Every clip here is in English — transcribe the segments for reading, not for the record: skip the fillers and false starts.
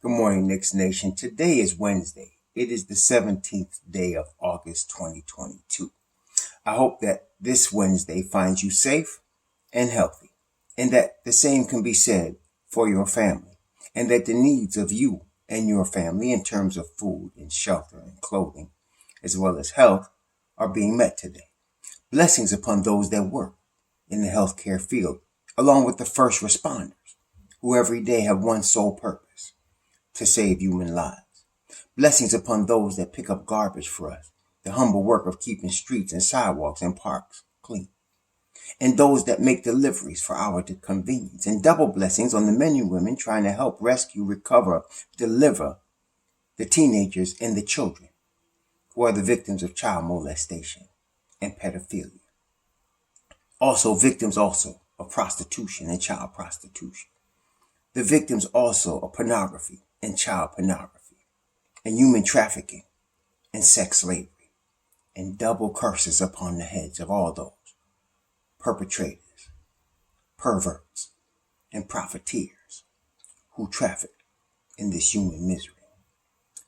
Good morning, Knicks Nation. Today is Wednesday. It is the 17th day of August 2022. I hope that this Wednesday finds you safe and healthy, and that the same can be said for your family, and that the needs of you and your family in terms of food and shelter and clothing, as well as health, are being met today. Blessings upon those that work in the healthcare field, along with the first responders, who every day have one sole purpose: to save human lives. Blessings upon those that pick up garbage for us, the humble work of keeping streets and sidewalks and parks clean, and those that make deliveries for our convenience, and double blessings on the men and women trying to help rescue, recover, deliver the teenagers and the children who are the victims of child molestation and pedophilia. Also victims of prostitution and child prostitution. The victims also of pornography and child pornography, and human trafficking and sex slavery, and double curses upon the heads of all those perpetrators, perverts, and profiteers who traffic in this human misery.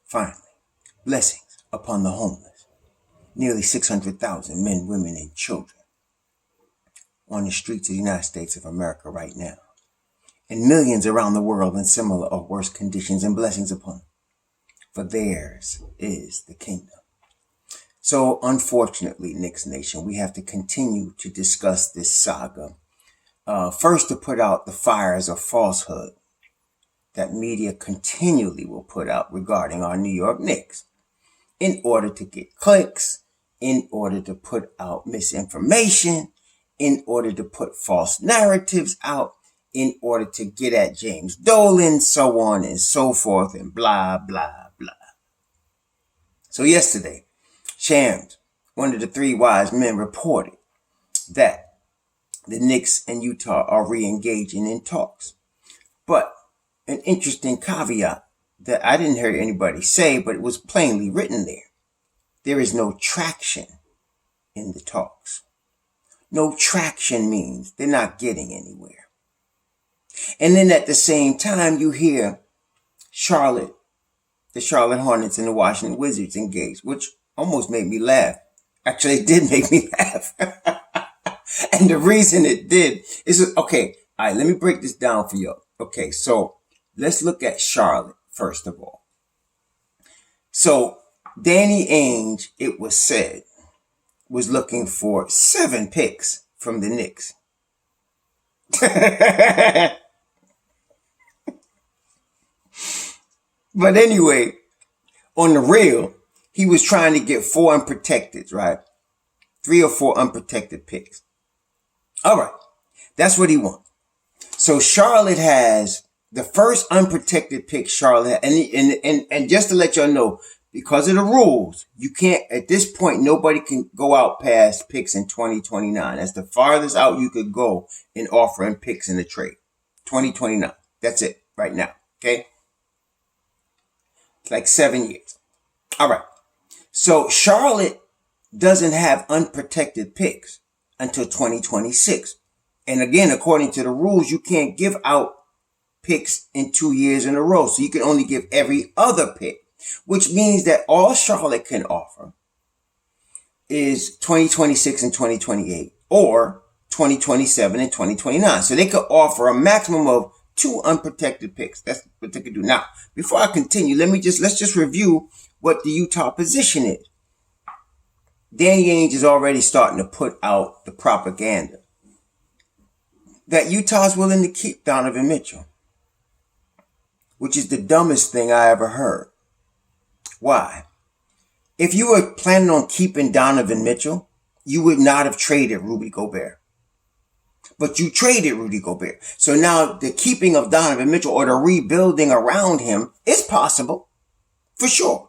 Finally, blessings upon the homeless, nearly 600,000 men, women, and children on the streets of the United States of America right now, and millions around the world in similar or worse conditions, and blessings upon them. For theirs is the kingdom. So unfortunately, Knicks Nation, we have to continue to discuss this saga. First, to put out the fires of falsehood that media continually will put out regarding our New York Knicks, in order to get clicks, in order to put out misinformation, in order to put false narratives out, in order to get at James Dolan, so on and so forth, and blah, blah, blah. So yesterday, Shams, one of the three wise men, reported that the Knicks and Utah are re-engaging in talks. But an interesting caveat that I didn't hear anybody say, but it was plainly written there. There is no traction in the talks. No traction means they're not getting anywhere. And then at the same time, you hear the Charlotte Hornets and the Washington Wizards engaged, which almost made me laugh. Actually, it did make me laugh. And the reason it did is, okay, all right, let me break this down for you. Okay, so let's look at Charlotte first of all. So Danny Ainge, it was said, was looking for 7 picks from the Knicks. But anyway, on the real, he was trying to get 4 unprotected, right? 3 or 4 unprotected picks. All right. That's what he wants. So Charlotte has the first unprotected pick. Charlotte, and just to let y'all know, because of the rules, you can't, at this point, nobody can go out past picks in 2029. That's the farthest out you could go in offering picks in the trade. 2029. That's it right now. Okay. Like 7 years. All right. So Charlotte doesn't have unprotected picks until 2026. And again, according to the rules, you can't give out picks in 2 years in a row. So you can only give every other pick, which means that all Charlotte can offer is 2026 and 2028, or 2027 and 2029. So they could offer a maximum of 2 unprotected picks. That's what they could do. Now, before I continue, let's just review what the Utah position is. Danny Ainge is already starting to put out the propaganda that Utah's willing to keep Donovan Mitchell, which is the dumbest thing I ever heard. Why? If you were planning on keeping Donovan Mitchell, you would not have traded Rudy Gobert. But you traded Rudy Gobert. So now the keeping of Donovan Mitchell, or the rebuilding around him, is possible. For sure.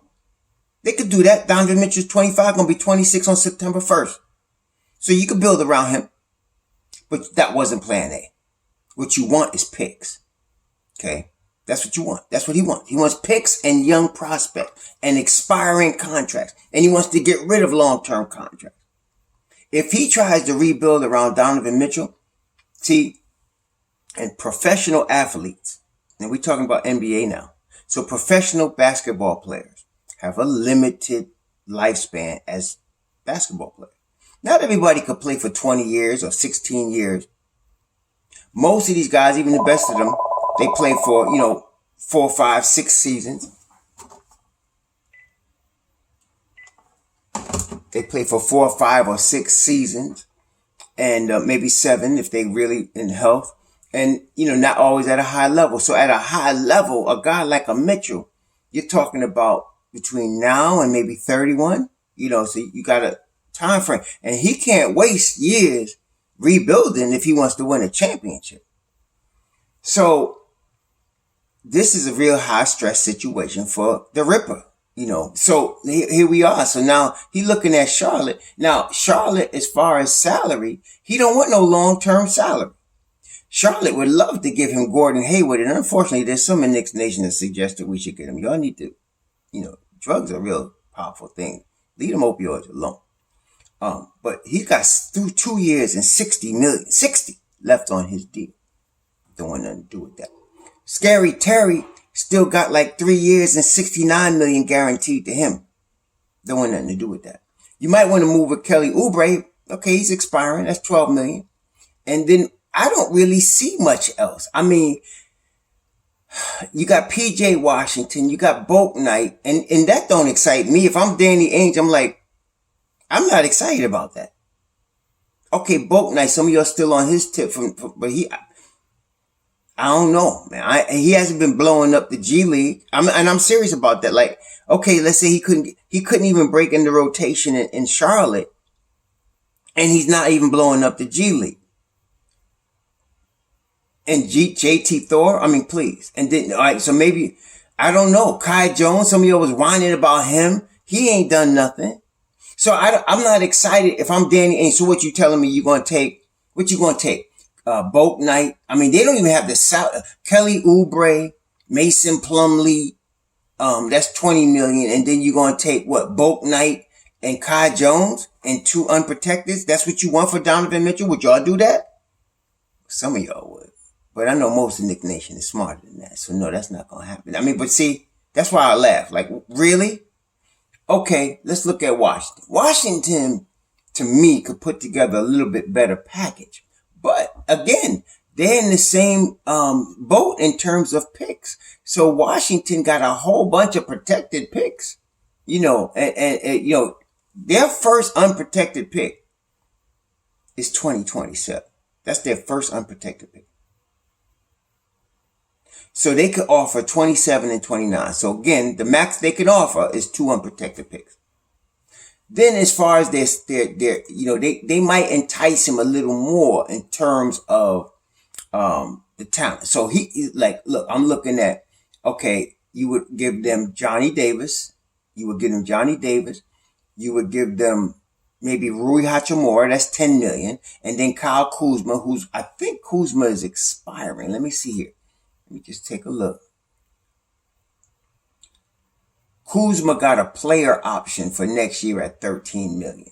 They could do that. Donovan Mitchell's 25, going to be 26 on September 1st. So you could build around him. But that wasn't plan A. What you want is picks. Okay? That's what you want. That's what he wants. He wants picks and young prospects and expiring contracts. And he wants to get rid of long-term contracts. If he tries to rebuild around Donovan Mitchell, see, and professional athletes, and we're talking about NBA now. So professional basketball players have a limited lifespan as basketball players. Not everybody could play for 20 years or 16 years. Most of these guys, even the best of them, they play for, 4, 5, 6 seasons. They play for 4, 5, or 6 seasons, and maybe 7 if they really in health. And, not always at a high level. So at a high level, a guy like a Mitchell, you're talking about between now and maybe 31, so you got a time frame. And he can't waste years rebuilding if he wants to win a championship. So this is a real high stress situation for the Ripper, So here we are. So now he looking at Charlotte. Now, Charlotte, as far as salary, he don't want no long-term salary. Charlotte would love to give him Gordon Hayward, and unfortunately, there's some in Knicks Nation that suggest that we should get him. Y'all need to, drugs are a real powerful thing. Leave them opioids alone. But he's got through 2 years and 60 left on his deal. Don't want nothing to do with that. Scary Terry still got like 3 years and 69 million guaranteed to him. Don't want nothing to do with that. You might want to move with Kelly Oubre. Okay, he's expiring. That's 12 million. And then I don't really see much else. I mean, you got PJ Washington, you got Boat Knight, and that don't excite me. If I'm Danny Ainge, I'm like, I'm not excited about that. Okay, Boat Knight, some of y'all still on his tip, but I don't know, man. He hasn't been blowing up the G League. I'm serious about that. Like, okay, let's say he couldn't even break in the rotation in Charlotte, and he's not even blowing up the G League. And JT Thor, please. And then, all right, so maybe, I don't know, Kai Jones, some of y'all was whining about him. He ain't done nothing. So I'm not excited if I'm Danny Ainge. So what you telling me you going to take? What you going to take? Boat Knight. They don't even have the Kelly Oubre, Mason Plumlee. That's 20 million. And then you're going to take what? Boat Knight and Kai Jones and 2 unprotected. That's what you want for Donovan Mitchell? Would y'all do that? Some of y'all would. But I know most of Knicks Nation is smarter than that. So no, that's not going to happen. But see, that's why I laugh. Like, really? Okay, let's look at Washington. Washington, to me, could put together a little bit better package. But again, they're in the same boat in terms of picks. So Washington got a whole bunch of protected picks. And their first unprotected pick is 2027. That's their first unprotected pick. So they could offer 27 and 29. So again, the max they can offer is 2 unprotected picks. Then as far as they might entice him a little more in terms of the talent. So he's like, look, I'm looking at, okay, you would give them Johnny Davis. You would give them maybe Rui Hachimura, that's 10 million. And then Kyle Kuzma, I think Kuzma is expiring. Let me see here. Let me just take a look. Kuzma got a player option for next year at 13 million.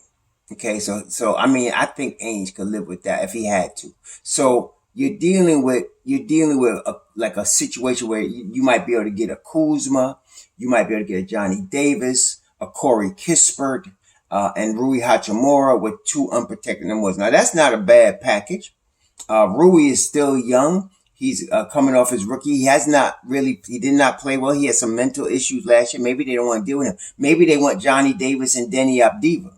Okay, so I think Ainge could live with that if he had to. So you're dealing with a situation where you might be able to get a Kuzma, you might be able to get a Johnny Davis, a Corey Kispert, and Rui Hachimura with 2 unprotected numbers. Now that's not a bad package. Rui is still young. He's coming off his rookie. He did not play well. He had some mental issues last year. Maybe they don't want to deal with him. Maybe they want Johnny Davis and Deni Avdija.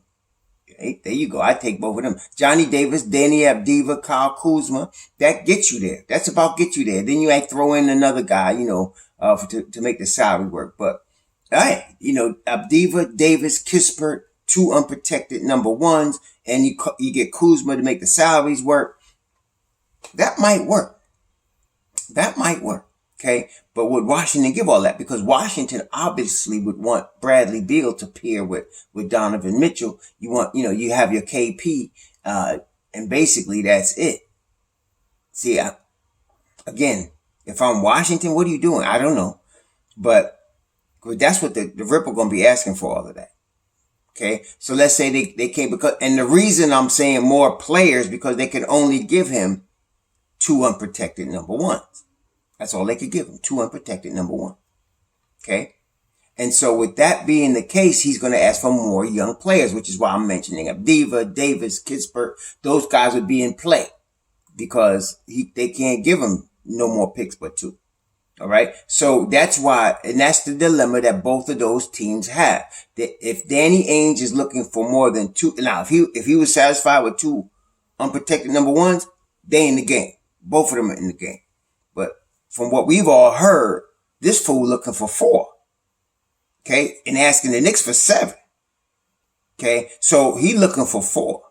Okay, there you go. I take both of them. Johnny Davis, Deni Avdija, Kyle Kuzma. That gets you there. That's about get you there. Then you might throw in another guy, to make the salary work. But, all right, Avdija, Davis, Kispert, 2 unprotected number ones, and you get Kuzma to make the salaries work. That might work. Okay? But would Washington give all that? Because Washington obviously would want Bradley Beal to pair with Donovan Mitchell. You want, you have your KP, and basically that's it. See, again, if I'm Washington, what are you doing? I don't know. But that's what the Ripper going to be asking for all of that. Okay? So let's say they came and the reason I'm saying more players because they can only give him 2 unprotected number ones. That's all they could give him, 2 unprotected number one. Okay. And so with that being the case, he's going to ask for more young players, which is why I'm mentioning Abdiva, Davis, Kispert. Those guys would be in play because they can't give him no more picks but 2. All right. So that's why, and that's the dilemma that both of those teams have. That if Danny Ainge is looking for more than 2, now if he was satisfied with 2 unprotected number ones, they in the game. Both of them are in the game. But from what we've all heard, this fool looking for 4. Okay, and asking the Knicks for 7. Okay, so he looking for 4.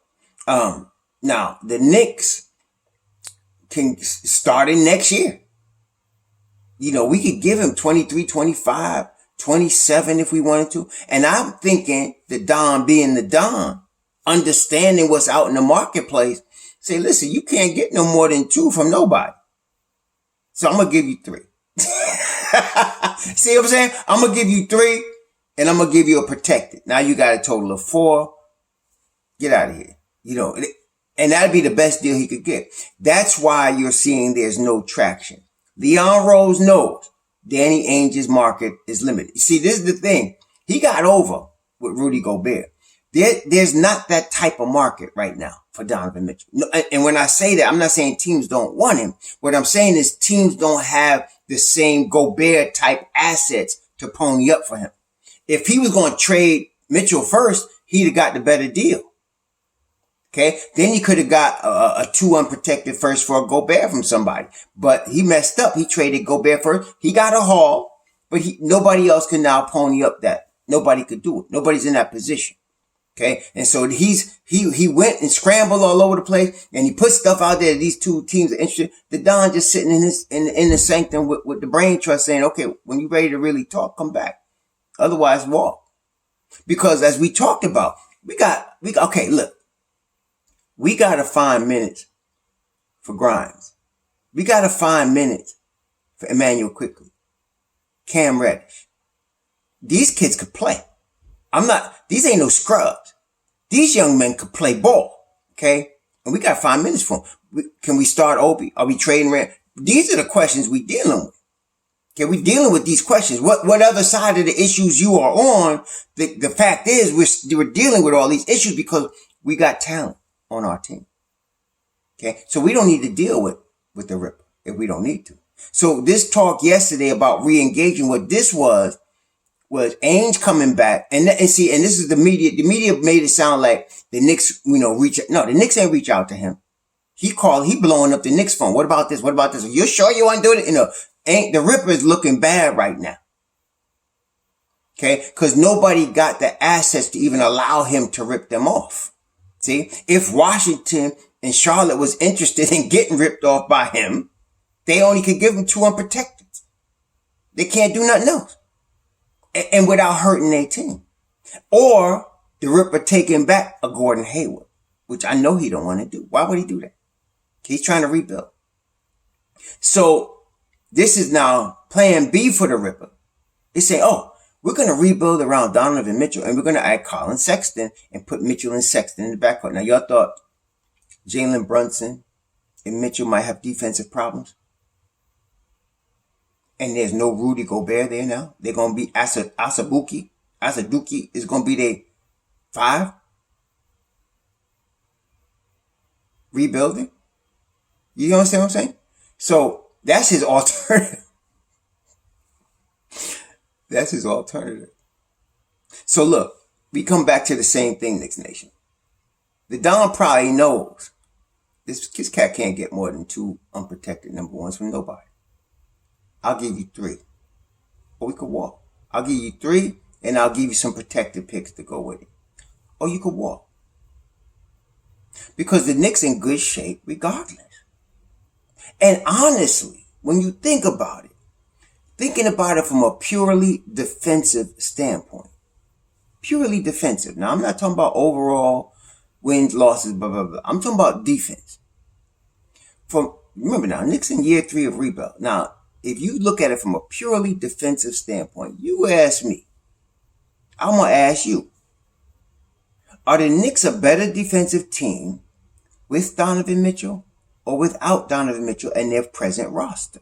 Now the Knicks can start in next year. We could give him 23, 25, 27 if we wanted to. And I'm thinking the Don being the Don, understanding what's out in the marketplace, say, listen, you can't get no more than 2 from nobody. So I'm going to give you 3. See what I'm saying? I'm going to give you 3 and I'm going to give you a protected. Now you got a total of 4. Get out of here. And that'd be the best deal he could get. That's why you're seeing there's no traction. Leon Rose knows Danny Ainge's market is limited. See, this is the thing. He got over with Rudy Gobert. There's not that type of market right now for Donovan Mitchell. No, and when I say that, I'm not saying teams don't want him. What I'm saying is teams don't have the same Gobert type assets to pony up for him. If he was going to trade Mitchell first, he'd have got the better deal. Okay, then you could have got a 2 unprotected first for a Gobert from somebody, but he messed up. He traded Gobert first. He got a haul, but nobody else can now pony up that. Nobody could do it. Nobody's in that position. Okay, and so he went and scrambled all over the place, and he put stuff out there that these 2 teams are interested. The Don just sitting in the sanctum with the brain trust saying, okay, when you're ready to really talk, come back. Otherwise, walk. Because as we talked about, we got okay, look. We got to find minutes for Grimes. We got to find minutes for Emmanuel Quickly, Cam Reddish. These kids could play. These ain't no scrubs. These young men could play ball. Okay. And we got to find minutes for them. Can we start Obi? Are we trading Rand? These are the questions we dealing with. Okay. We dealing with these questions. What other side of the issues you are on? The fact is we're dealing with all these issues because we got talent on our team. Okay. So we don't need to deal with the Ripper if we don't need to. So this talk yesterday about re-engaging, what this was Ainge coming back and this is the media. The media made it sound like the Knicks, the Knicks ain't reach out to him. He blowing up the Knicks phone. What about this? What about this? You sure you want to do it? The Ripper is looking bad right now. Okay. Cause nobody got the assets to even allow him to rip them off. See, if Washington and Charlotte was interested in getting ripped off by him, they only could give him 2 unprotected. They can't do nothing else. And without hurting their team. Or the Ripper taking back a Gordon Hayward, which I know he don't want to do. Why would he do that? He's trying to rebuild. So this is now plan B for the Ripper. They say, we're going to rebuild around Donovan Mitchell and we're going to add Colin Sexton and put Mitchell and Sexton in the backcourt. Now, y'all thought Jalen Brunson and Mitchell might have defensive problems? And there's no Rudy Gobert there now. They're going to be Asaduki is going to be their 5. Rebuilding. You understand what I'm saying? So that's his alternative. That's his alternative. So look, we come back to the same thing, Knicks Nation. The Don probably knows this cat can't get more than 2 unprotected number ones from nobody. I'll give you 3. Or we could walk. I'll give you 3 and I'll give you some protected picks to go with it. Or you could walk. Because the Knicks in good shape regardless. And honestly, when you think about it, thinking about it from a purely defensive standpoint. Purely defensive. Now, I'm not talking about wins, losses, blah, blah, blah. I'm talking about defense. Remember now, Knicks in year 3 of rebuild. Now, if you look at it from a purely defensive standpoint, you ask me, I'm going to ask you, are the Knicks a better defensive team with Donovan Mitchell or without Donovan Mitchell and their present roster?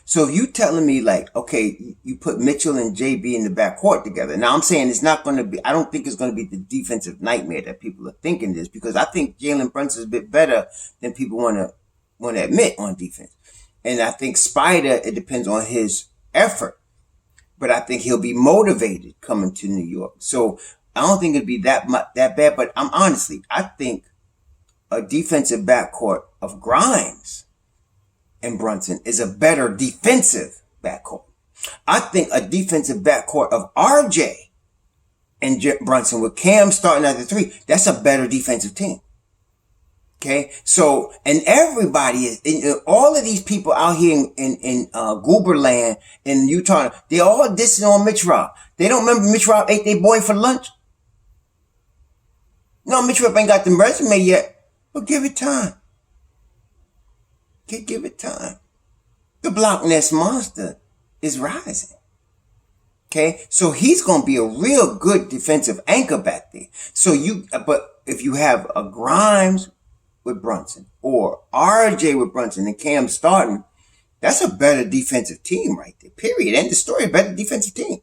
So if you telling me like, okay, you put Mitchell and JB in the backcourt together. Now I'm saying it's not going to be, I don't think it's going to be the defensive nightmare that people are thinking it is, because I think Jalen Brunson is a bit better than people want to admit on defense. And I think Spider, it depends on his effort, but I think he'll be motivated coming to New York. So I don't think it'd be that bad, but I think a defensive backcourt of Grimes and Brunson is a better defensive backcourt. I think a defensive backcourt of RJ and Brunson with Cam starting at the 3, that's a better defensive team. Okay, so, and everybody is, all of these people out here in Gooberland in Utah, they all dissing on Mitch Rob. They don't remember Mitch Rob ate their boy for lunch? No, Mitch Rob ain't got the resume yet, but give it time. Give it time. The Block Nest Monster is rising. Okay, so he's going to be a real good defensive anchor back there. But if you have a Grimes with Brunson or RJ with Brunson and Cam starting, that's a better defensive team right there. Period. End of story. A better defensive team.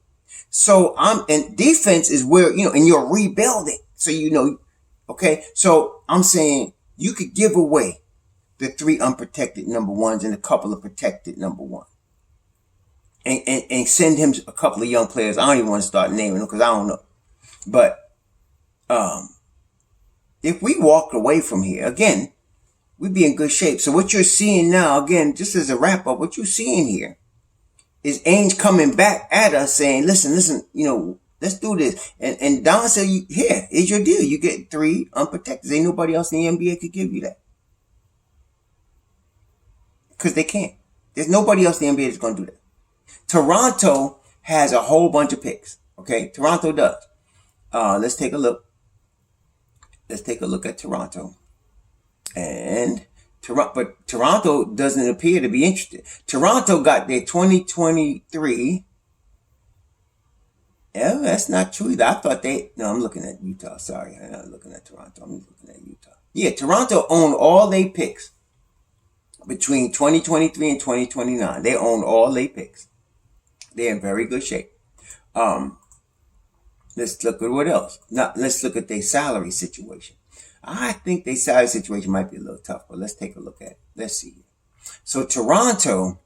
So and defense is where, and you're rebuilding. So okay. So I'm saying you could give away the 3 unprotected number ones and a couple of protected number one. And send him a couple of young players. I don't even want to start naming them because I don't know. But if we walk away from here, again, we'd be in good shape. So what you're seeing now, again, just as a wrap up, what you're seeing here is Ainge coming back at us saying, listen, let's do this. And Don said, here is your deal. You get 3 unprotected. Ain't nobody else in the NBA could give you that. Because they can't. There's nobody else in the NBA that's going to do that. Toronto has a whole bunch of picks. Okay, Toronto does. Let's take a look. Let's take a look at Toronto. But Toronto doesn't appear to be interested. Toronto got their 2023. Yeah, that's not true either. I thought I'm looking at Utah. Sorry, I'm not looking at Toronto. I'm looking at Utah. Yeah, Toronto owned all their picks between 2023 and 2029. They own all their picks. They're in very good shape. Let's look at what else. Now, let's look at their salary situation. I think their salary situation might be a little tough, but let's take a look at it. Let's see. So Toronto,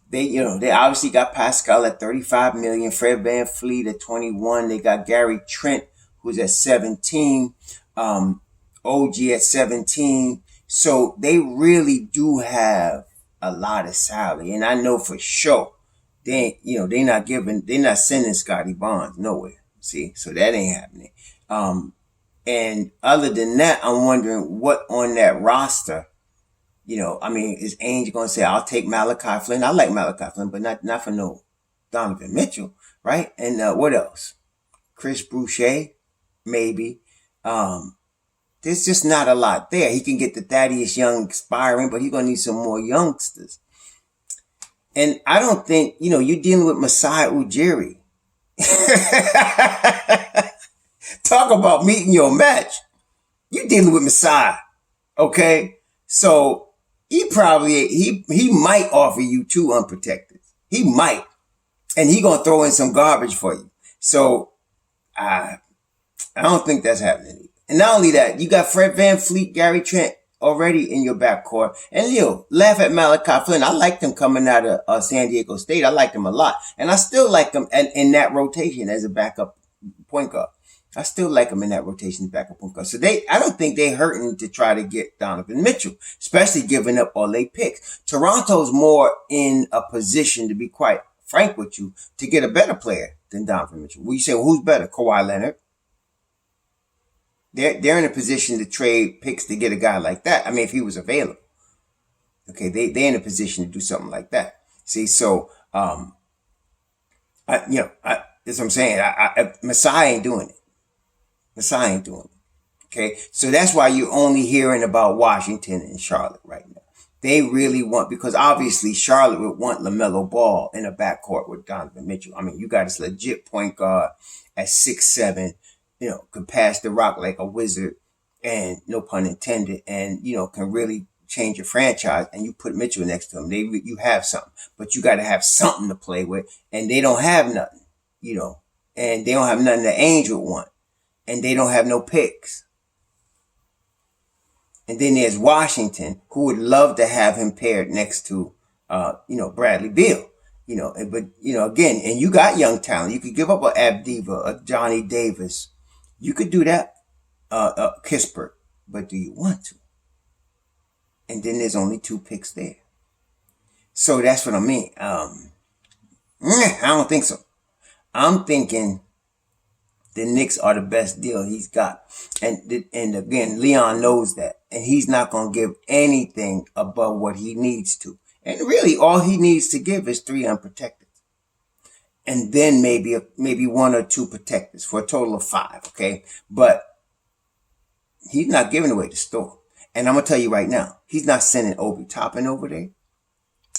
they obviously got Pascal at $35 million, Fred VanVleet at 21. They got Gary Trent, who's at 17, OG at 17. So they really do have a lot of salary, and I know for sure they're not sending Scotty Barnes nowhere. See, so that ain't happening. And other than that, I'm wondering what on that roster, is Ainge going to say, I'll take Malachi Flynn? I like Malachi Flynn, but not for no Donovan Mitchell, right? And what else? Chris Boucher, maybe. There's just not a lot there. He can get the Thaddeus Young expiring, but he's going to need some more youngsters. And I don't think, you're dealing with Masai Ujiri. Talk about meeting your match. You're dealing with Masai. Okay? So he might offer you 2 unprotected. He might. And he going to throw in some garbage for you. So I don't think that's happening. And not only that, you got Fred VanVleet, Gary Trent already in your backcourt. And laugh at Malachi Flynn. I liked him coming out of San Diego State. I liked him a lot. And I still like him in that rotation as a backup point guard. I still like him in that rotation as backup point guard. So I don't think they're hurting to try to get Donovan Mitchell, especially giving up all their picks. Toronto's more in a position, to be quite frank with you, to get a better player than Donovan Mitchell. Well, you say, well, who's better? Kawhi Leonard. They're in a position to trade picks to get a guy like that. I mean, if he was available. Okay, they're in a position to do something like that. See, so that's what I'm saying. Masai ain't doing it. Masai ain't doing it. Okay, so that's why you're only hearing about Washington and Charlotte right now. They really want, because obviously Charlotte would want LaMelo Ball in a backcourt with Donovan Mitchell. I mean, you got this legit point guard at 6'7", could pass the rock like a wizard, and no pun intended, and, can really change your franchise and you put Mitchell next to him, you have something. But you got to have something to play with, and they don't have nothing, and they don't have nothing that Ainge would want, and they don't have no picks. And then there's Washington, who would love to have him paired next to, Bradley Beal. But again, and you got young talent. You could give up a Abdiva, a Johnny Davis. You could do that, Kispert. But do you want to? And then there's only 2 picks there. So that's what I mean. I don't think so. I'm thinking the Knicks are the best deal he's got. And again, Leon knows that. And he's not going to give anything above what he needs to. And really, all he needs to give is 3 unprotected. And then maybe 1 or 2 protectors for a total of 5, okay? But he's not giving away the store. And I'm going to tell you right now, he's not sending Obi Toppin over there.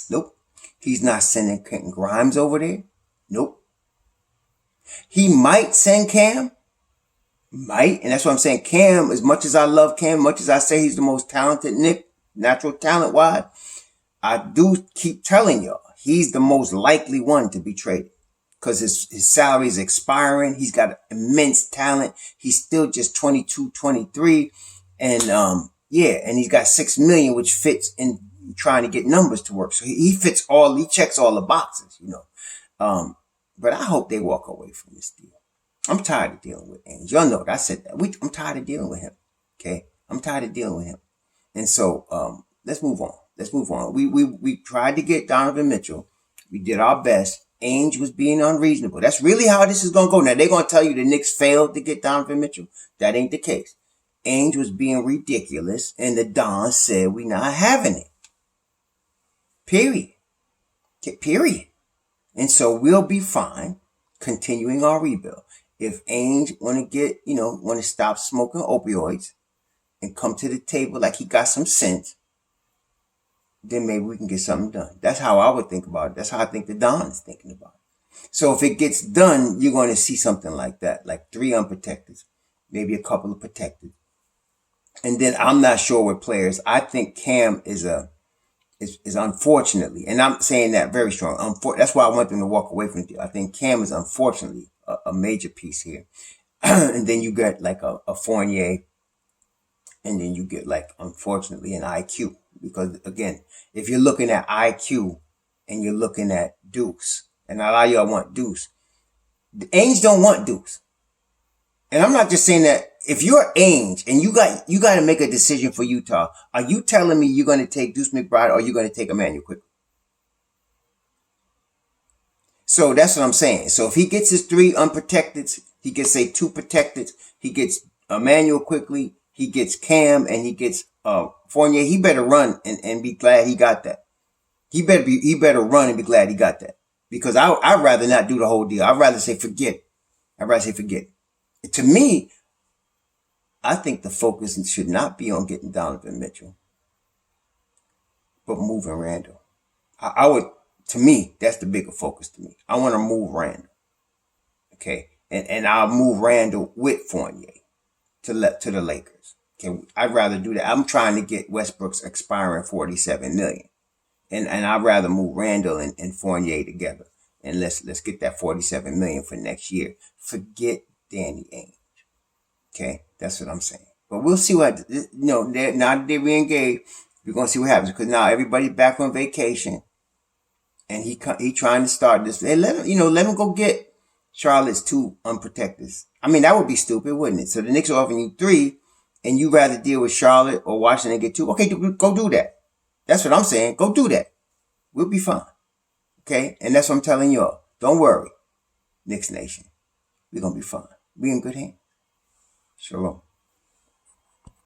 Nope. He's not sending Quentin Grimes over there. Nope. He might send Cam. Might. And that's what I'm saying. Cam, as much as I love Cam, much as I say he's the most talented Knick, natural talent-wise, I do keep telling y'all, he's the most likely one to be traded. Because his salary is expiring. He's got immense talent. He's still just 22, 23. And, and he's got $6 million, which fits in trying to get numbers to work. So he checks all the boxes, But I hope they walk away from this deal. I'm tired of dealing with Ainge. Y'all know that. I said that. I'm tired of dealing with him. Okay? I'm tired of dealing with him. And so, let's move on. We tried to get Donovan Mitchell. We did our best. Ainge was being unreasonable. That's really how this is going to go. Now, they're going to tell you the Knicks failed to get Donovan Mitchell. That ain't the case. Ainge was being ridiculous, and the Don said we're not having it. Period. And so we'll be fine continuing our rebuild. If Ainge want to stop smoking opioids and come to the table like he got some sense, then maybe we can get something done. That's how I would think about it. That's how I think the Don is thinking about it. So if it gets done, you're going to see something like that, like 3 unprotected, maybe a couple of protected. And then I'm not sure with players. I think Cam is unfortunately, and I'm saying that very strong. That's why I want them to walk away from the deal. I think Cam is unfortunately a major piece here. And then you get like a Fournier, and then you get like, unfortunately, an IQ. Because again, if you're looking at IQ and you're looking at Dukes, and a lot of y'all want Deuce, the Ainge don't want Deuce. And I'm not just saying that. If you're Ainge and you got to make a decision for Utah, are you telling me you're going to take Deuce McBride or you're going to take Emmanuel Quickly? So that's what I'm saying. So if he gets his 3 unprotected, he gets, say, 2 protected, he gets Emmanuel Quickly, he gets Cam, and he gets Fournier, he better run and be glad he got that. He better run and be glad he got that. Because I'd rather not do the whole deal. I'd rather say forget it. To me, I think the focus should not be on getting Donovan Mitchell, but moving Randall. To me, that's the bigger focus to me. I want to move Randall. Okay. And I'll move Randall with Fournier to the Lakers. Okay. I'd rather do that. I'm trying to get Westbrook's expiring $47 million. And I'd rather move Randall and Fournier together. And let's get that $47 million for next year. Forget Danny Ainge. Okay, that's what I'm saying. But we'll see what, now that they re-engage, we're going to see what happens. Because now everybody's back on vacation. And he trying to start this. Hey, let him go get Charlotte's 2 unprotected. I mean, that would be stupid, wouldn't it? So the Knicks are offering you 3, and you rather deal with Charlotte or Washington and get 2. Okay, go do that. That's what I'm saying. Go do that. We'll be fine. Okay? And that's what I'm telling y'all. Don't worry, Knicks Nation. We're going to be fine. We're in good hands. Shalom.